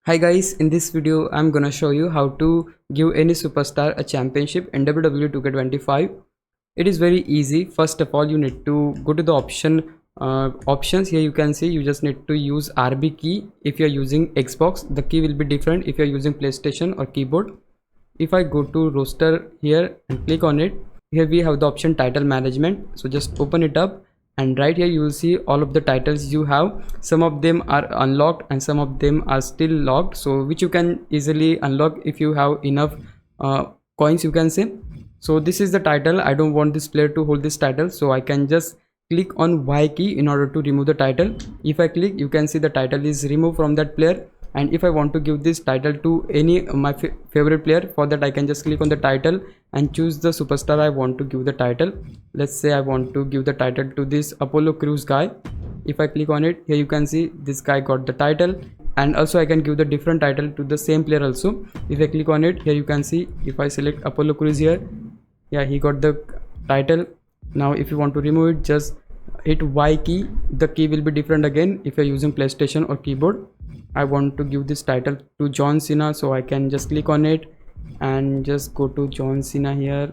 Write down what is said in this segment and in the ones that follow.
Hi guys, in this video I'm gonna show you how to give any superstar a championship in WWE 2K25. It is very easy. First of all, you need to go to the options. Here you can see you just need to use RB key. If you're using Xbox, the key will be different if you're using PlayStation or keyboard. If I go to roster here and click on it, here we have the option title management. So just open it up, and right here you will see all of the titles you have. Some of them are unlocked and some of them are still locked, so which you can easily unlock if you have enough coins, you can say. So this is the title. I don't want this player to hold this title, so I can just click on Y key in order to remove the title. If I click, you can see the title is removed from that player. And if I want to give this title to any my favorite player, for that I can just click on the title and choose the superstar I want to give the title. Let's say I want to give the title to this Apollo Crews guy. If I click on it, here you can see this guy got the title, and also I can give the different title to the same player also. If I click on it, here you can see if I select Apollo Crews here, yeah, he got the title. Now if you want to remove it, just hit Y key. The key will be different again if you're using PlayStation or keyboard. I want to give this title to John Cena, so I can just click on it and just go to John Cena here.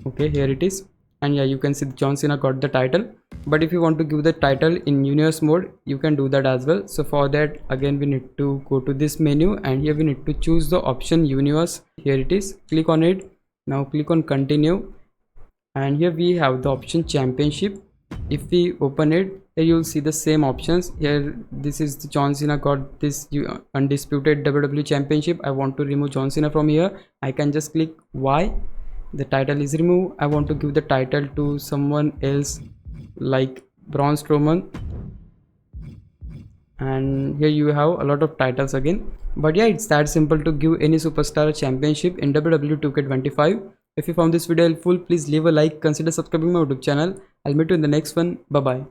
Okay, here it is, and yeah, you can see John Cena got the title. But if you want to give the title in universe mode, you can do that as well. So for that, again we need to go to this menu, and here we need to choose the option universe. Here it is, click on it. Now click on continue, and here we have the option championship. If we open it, here you'll see the same options. Here this is John Cena got this undisputed WWE championship. I want to remove John Cena from here. I can just click Y. The title is removed. I want to give the title to someone else like Braun Strowman, and here you have a lot of titles again. But yeah, it's that simple to give any superstar a championship in WWE 2K25. If you found this video helpful, please leave a like, consider subscribing my YouTube channel. I'll meet you in the next one. Bye bye.